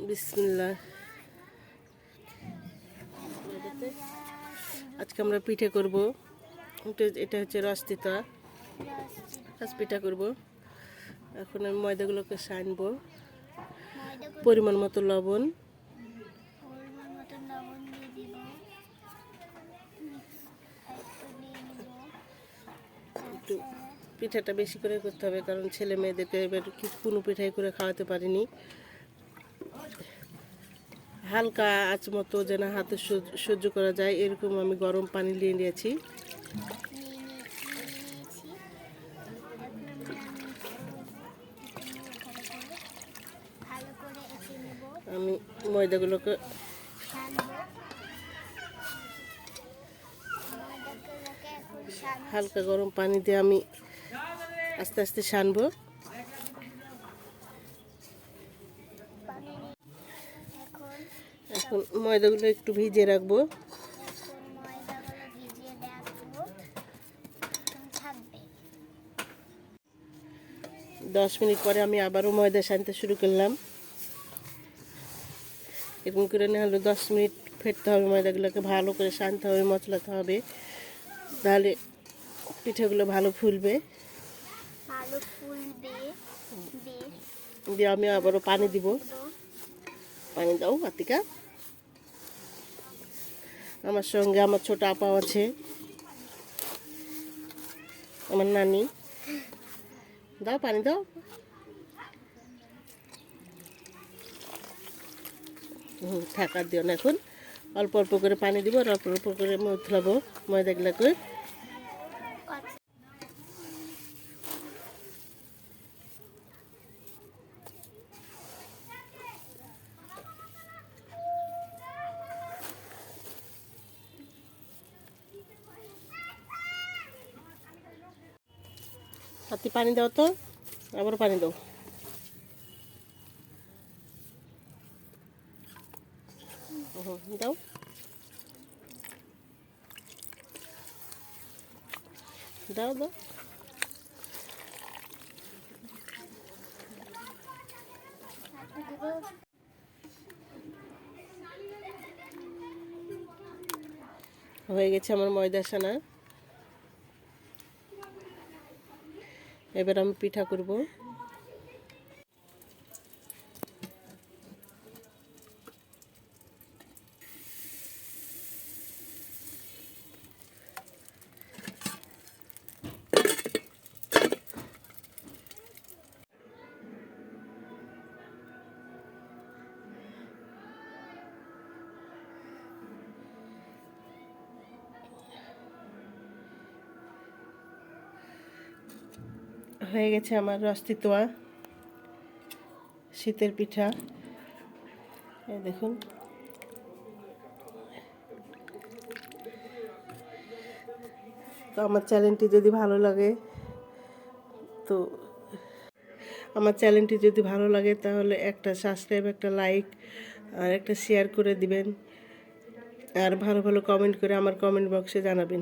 বিসমিল্লাহ। আজকে আমরা পিঠে করব। এটা হচ্ছে রসতিতা। আজ পিঠা করব। এখন আমি ময়দাগুলোকে সানবো। পরিমাণ মতো লবণ, একটু পিঠাটা বেশি করে করতে হবে, কারণ ছেলে মেয়েদেরকে এবার কোনো পিঠাই করে খাওয়াতে পারিনি। হালকা আঁচ মতো যেন হাতে সহ্য করা যায় এরকম আমি গরম পানি নিয়ে নিয়েছি। আমি ময়দাগুলোকে হালকা গরম পানি দিয়ে আমি আস্তে আস্তে সানবো। এখন ময়দাগুলো একটু ভিজিয়ে রাখবো। 10 মিনিট পরে আমি আবারও ময়দা সানতে শুরু করলাম। এরকম করে না হলে 10 মিনিট ফেটতে হবে, ময়দাগুলোকে ভালো করে সানতে হবে, মচলাতে হবে, তাহলে পিঠাগুলো ভালো ফুলবে। দিয়ে আমি আবারও পানি দিব। পানি দাও আতিকা। আমার সঙ্গে আমার ছোট আপাও আছে, আমার নানি। দাও পানি দাও। থাকা দিও না, এখন অল্প অল্প করে পানি দিব আর অল্প অল্প করে মথলাবো ময়দাগুলোকে। হাতে পানি দাও তো, আবার পানি দাও। দাও। দাও দাও। হয়ে গেছে আমার ময়দা সানা। এবার আমি পিঠা করব। হয়ে গেছে আমার রসতিতোয়া শীতের পিঠা। এই দেখুন। তো আমার চ্যানেলটি যদি ভালো লাগে তাহলে একটা সাবস্ক্রাইব, একটা লাইক আর একটা শেয়ার করে দিবেন, আর ভালো ভালো কমেন্ট করে আমার কমেন্ট বক্সে জানাবেন।